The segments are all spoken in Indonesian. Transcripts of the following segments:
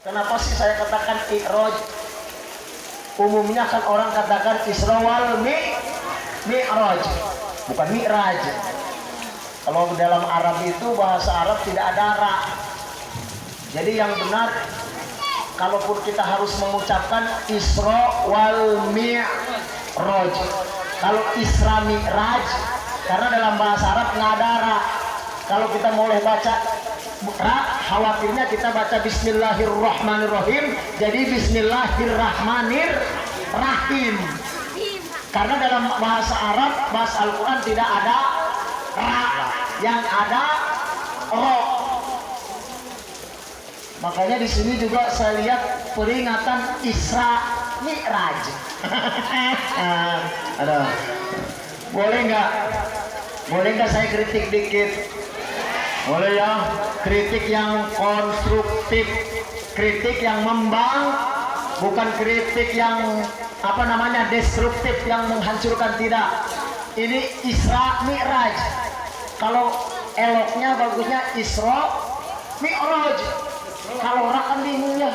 Kenapa sih saya katakan I'raj? Umumnya kan orang katakan Isra wal Mi'raj, bukan Mi'raj. Kalau dalam Arab itu bahasa Arab tidak ada ra. Jadi yang benar, kalaupun kita harus mengucapkan Isra wal Mi'raj. Kalau Isra Mi'raj, karena dalam bahasa Arab nggak ada ra. Kalau kita boleh baca ra, khawatirnya kita baca Bismillahirrahmanirrahim, jadi Bismillahirrahmanirrahim. Karena dalam bahasa Arab, bahasa Al-Quran tidak ada ra, yang ada ro. Makanya di sini juga saya lihat peringatan Isra Mi'raj. Aduh. Boleh nggak saya kritik dikit? Boleh ya, kritik yang konstruktif, kritik yang bukan kritik yang destruktif, yang menghancurkan, tidak. Ini Isra Mi'raj. Kalau eloknya bagusnya Isra Mi'raj. Kalau orang kan bingung ya.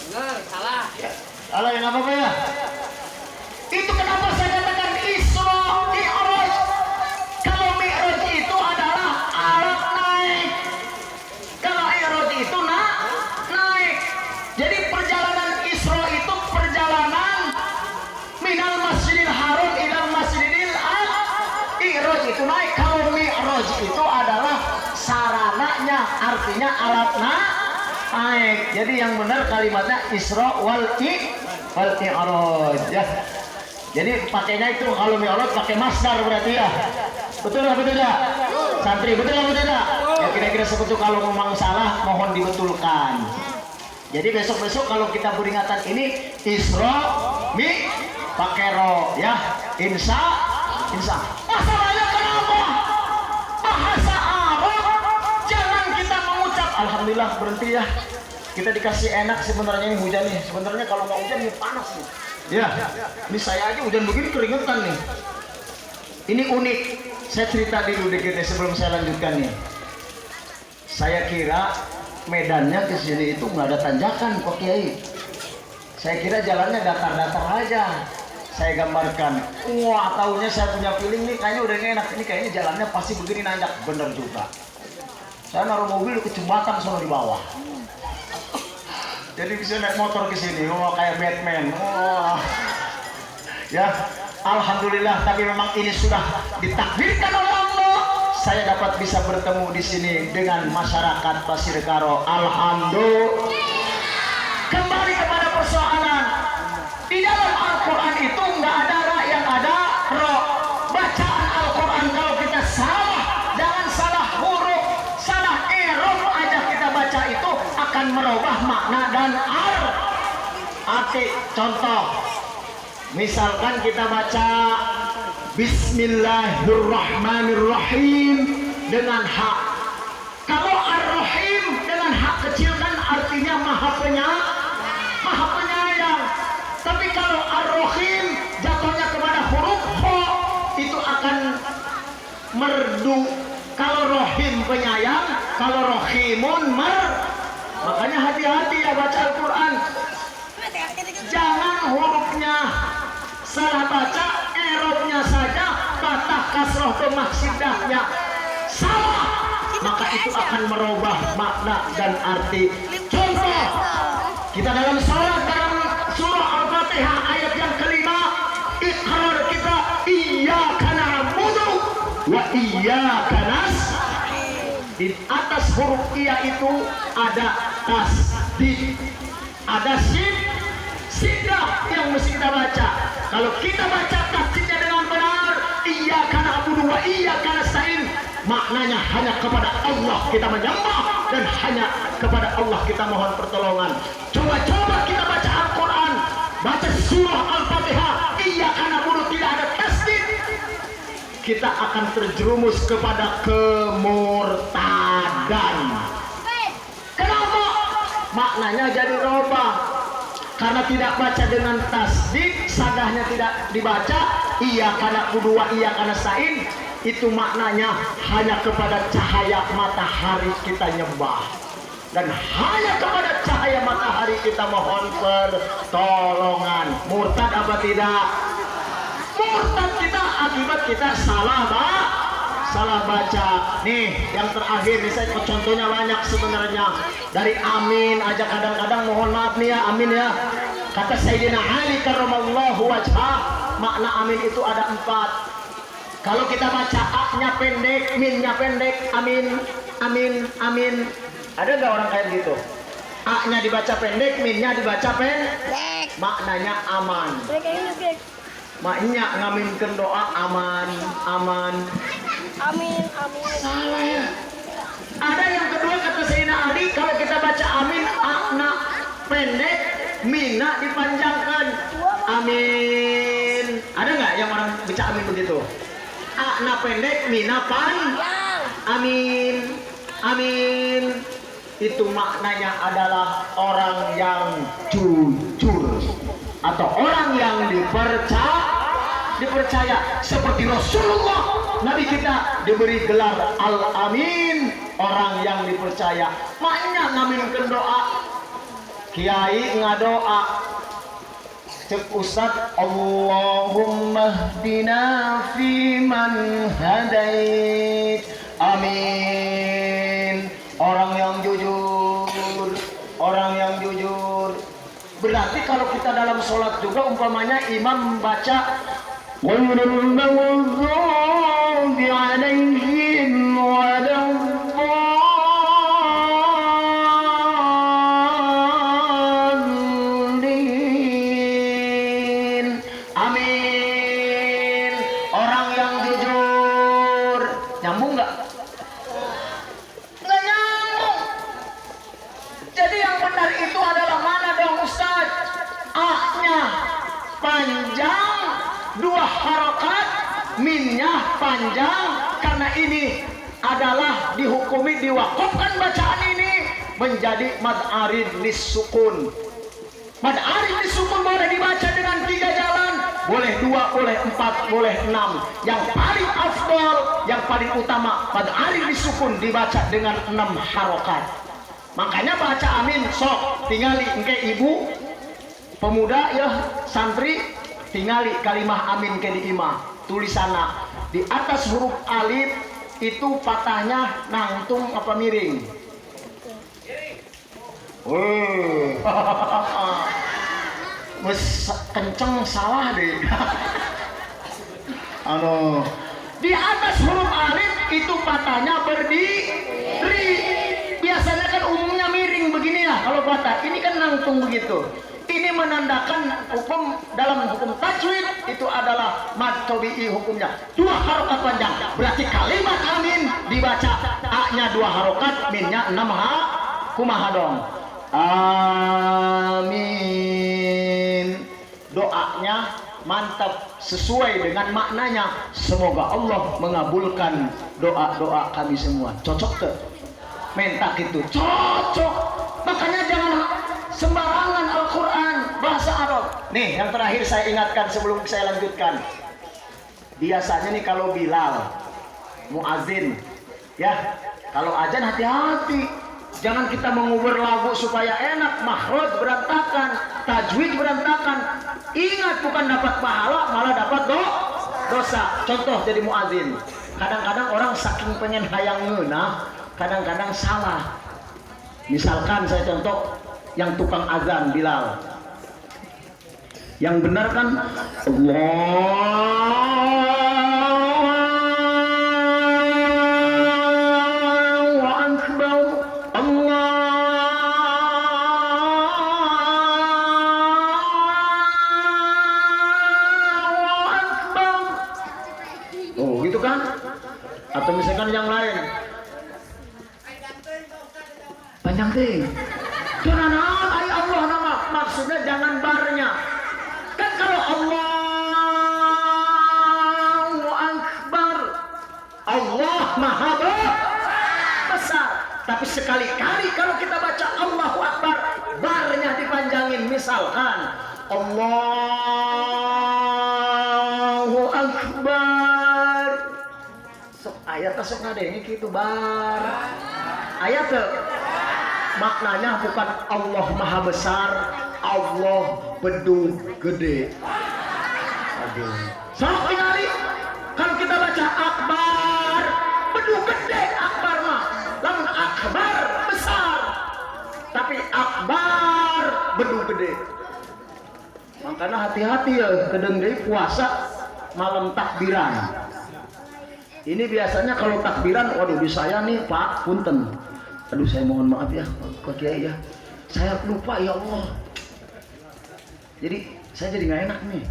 Benar, salah. Salah yang apa ya? Itu kenapa saya katakan Isra Mi'raj. Kalau Mi'raj itu adalah alat naik. Kalau Mi'raj itu naik. Jadi perjalanan Isra itu perjalanan minal Masjidil Haram ilal Masjidil Mi'raj itu naik. Kalau Mi'raj itu adalah sarananya, artinya alat naik. Jadi yang benar kalimatnya Isra wal Mi'raj ya. Jadi pakainya itu kalau Mi'raj pakai masdar berarti ya. Betul nggak betul ya? Santri betul nggak betul ya? Ya kira-kira seperti itu. Kalau memang salah mohon dibetulkan. Jadi besok-besok kalau kita peringatan ini Isra Mi pakai ro ya. Insya. Masalahnya kenapa? Bahasa Arab jangan kita mengucap alhamdulillah berhenti ya. Kita dikasih enak sebenarnya ini hujan nih. Sebenarnya kalau nggak hujan ini panas nih. Ya, ini saya aja hujan begini keringetan nih. Ini unik. Saya cerita dulu dikit sebelum saya lanjutkan nih. Saya kira medannya ke sini itu nggak ada tanjakan, Pak Kiai. Saya kira jalannya datar-datar aja. Saya gambarkan. Wah, taunya saya punya feeling nih kayaknya udah enak. Ini kayaknya jalannya pasti begini nanjak. Bener juga. Saya naruh mobil ke jembatan sana di bawah. Jadi bisa naik motor ke sini, kayak Batman. Ya, alhamdulillah. Tapi memang ini sudah ditakdirkan oleh Allah. Saya dapat bisa bertemu di sini dengan masyarakat Pasir Karo. Alhamdulillah. Kembali kepada persoalan. Di dalam Al-Quran itu nggak ada ra, yang ada ro. Bacaan Al-Quran kalau kita salah, jangan salah huruf, salah i'rab aja kita baca itu akan merubah makna dan arti. Contoh, misalkan kita baca Bismillahirrahmanirrahim dengan ha. Kalau Ar-Rahim dengan ha kecil kan artinya maha penyayang. Tapi kalau Ar-Rahim jatuhnya kepada huruf ho, itu akan merdu. Kalau Rahim penyayang, kalau Rahimun makanya hati-hati ya baca Al-Quran. Jangan hurufnya salah baca, i'rabnya saja patah kasroh ke maksidahnya salah, maka itu akan merubah makna dan arti. Contoh, kita dalam salat dalam surah Al-Fatihah ayat yang kelima, iqrar kita iyyaka na'budu wa iyyaka nasta'in. Di atas huruf iya itu ada tasdid, ada sidah yang mesti kita baca. Kalau kita baca tasdidnya dengan benar, iyyaka na'budu wa iyyaka nasta'in, maknanya hanya kepada Allah kita menyembah dan hanya kepada Allah kita mohon pertolongan. Coba kita baca Al-Quran, baca surah Al-Fatihah, iyyaka na'budu tidak ada tasdid, kita akan terjerumus kepada kemurtadan. Kenapa? Maknanya jadi robah. Karena tidak baca dengan tasdid, sadahnya tidak dibaca, iyyaka na'budu wa iyyaka nasta'in, itu maknanya hanya kepada cahaya matahari kita nyembah. Dan hanya kepada kita mohon pertolongan. Murtad apa tidak? Murtad kita akibat kita salah baca. Nih yang terakhir nih, saya contohnya banyak sebenarnya. Dari amin aja kadang-kadang mohon maaf nih ya, amin ya. Kata Sayyidina Ali karramallahu wajhah, makna amin itu ada 4. Kalau kita baca a-nya pendek, min-nya pendek, amin, amin, amin. Ada nggak orang kayak gitu? A-nya dibaca pendek, min-nya dibaca pendek. Maknanya aman. Maknya ngaminkan doa aman, aman. Amin, amin. Salah ya. Ada yang kedua kata Sayyidina Ali, kalau kita baca amin, a-nya pendek, min-nya dipanjangkan. Amin. Ada nggak yang orang baca amin begitu? A-nya pendek, min-nya panjang. Amin, amin. Itu maknanya adalah orang yang jujur atau orang yang dipercaya seperti Rasulullah Nabi kita diberi gelar Al-Amin, orang yang dipercaya. Maknya ngaminkan doa, kiai ngadoa cek Ustaz, Allahumma hdina fiman hadait, amin. Orang yang jujur. Berarti kalau kita dalam sholat juga umpamanya imam membaca ghairil maghdubi alaihim waladdallin. Amin. Orang yang jujur. Nyambung nggak? Nggak nyambung. Jadi yang benar itu adalah mana dong Ustaz? A-nya panjang, 2 harokat, min-nya panjang. Karena ini adalah dihukumi, diwakafkan bacaan ini menjadi mad arid lis-sukun. Mad arid lis-sukun boleh dibaca dengan 3 jalan, boleh 2, boleh 4, boleh 6. Yang paling afdal, yang paling utama, mad arid lis-sukun dibaca dengan 6 harokat. Makanya baca amin sok tingali engke ibu pemuda ya santri, tingali kalimah amin ke di imah tulisana di atas huruf alif itu patahnya nangtung apa miring? Wih, wes kenceng salah deh. Di atas huruf alif itu patahnya berdiri. Biasanya kan umumnya miring begini ya kalau patah. Ini kan nangtung begitu. Ini menandakan hukum dalam hukum tajwid itu adalah mad tabi'i hukumnya 2 harokat panjang. Berarti kalimat amin dibaca a-nya 2 harokat, min-nya 6 kumaha dong? Amin. Doanya mantap sesuai dengan maknanya. Semoga Allah mengabulkan doa-doa kami semua. Cocok ke? Mentak itu cocok. Makanya jangan sembarangan Al-Quran bahasa Arab. Nih yang terakhir saya ingatkan sebelum saya lanjutkan. Biasanya nih kalau Bilal muazin ya, kalau azan hati-hati. Jangan kita mengubur lagu supaya enak, makhraj berantakan, tajwid berantakan. Ingat, bukan dapat pahala malah dapat dosa. Contoh jadi muazin, kadang-kadang orang saking pengen hayang ngeunah, kadang-kadang salah. Misalkan saya contoh yang tukang azan Bilal, yang benar kan Allahu Akbar, Allahu Akbar. Oh gitu kan? Atau misalkan yang lain panjang ting. Jangan ay Allah nama, maksudnya jangan barnya. Kan kalau Allahu Akbar, Allah Maha Besar. Tapi sekali-kali kalau kita baca Allahu Akbar, barnya dipanjangin. Misalkan Allahu Akbar, sok ayat sok ngadengnya gitu bar. Ayat tuh maknanya bukan Allah maha besar, Allah bedug gede. Aduh. Sok tingali kalau kita baca akbar, bedug gede akbar mah. Lamun akbar besar. Tapi akbar bedug gede. Makanya hati-hati ya kedeng deui puasa malam takbiran. Ini biasanya kalau takbiran, waduh di saya nih Pak, punten. Aduh saya mohon maaf ya Pak Kiai ya. Saya lupa ya Allah. Jadi saya jadi nggak enak nih.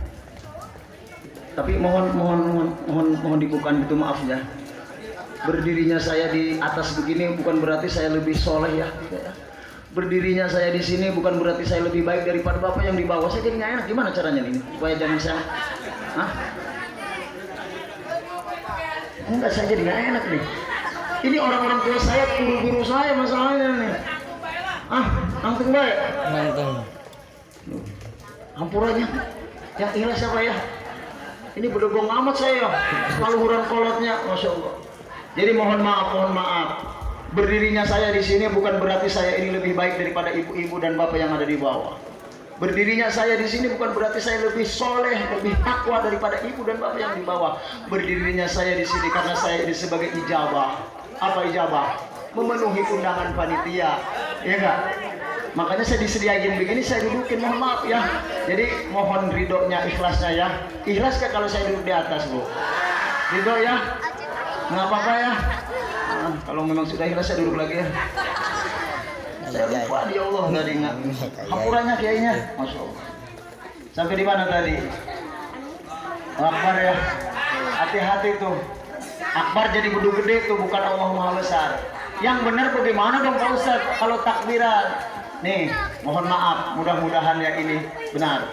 Tapi mohon dibukakan itu, maaf ya. Berdirinya saya di atas begini bukan berarti saya lebih soleh ya, tidak ya. Berdirinya saya di sini bukan berarti saya lebih baik daripada Bapak yang di bawah. Saya jadi nggak enak. Gimana caranya nih supaya jangan saya? Hah? Enggak, saya jadi nggak enak nih. Ini orang-orang tua saya, guru-guru saya masalahnya nih. Langsung baik. Mantap. Hampurannya. Yang ikhlas siapa ya? Ini berdogong amat saya. Kaluhuran kolotnya, masya Allah. Jadi mohon maaf. Berdirinya saya di sini bukan berarti saya ini lebih baik daripada ibu-ibu dan bapak yang ada di bawah. Berdirinya saya di sini bukan berarti saya lebih soleh, lebih takwa daripada ibu dan bapak yang di bawah. Berdirinya saya di sini karena saya ini sebagai ijabah. Apa ijabah? Memenuhi undangan panitia, ya enggak? Makanya saya disediain begini, saya dudukin, mohon maaf ya. Jadi mohon ridhonya, ikhlasnya ya. Ikhlas kan kalau saya duduk di atas, Bu? Ridho ya? Nggak apa-apa ya? Kalau memang sudah ikhlas saya duduk lagi ya. Saya lupa di Allah nggak diingat. Hampurannya kayaknya, masya Allah. Sampai di mana tadi? Akbar ya. Hati-hati tuh. Akbar jadi bedug gede tuh, bukan Allah maha besar. Yang benar bagaimana dong Pak Ustadz kalau takbiran? Nih, mohon maaf, mudah-mudahan yang ini benar.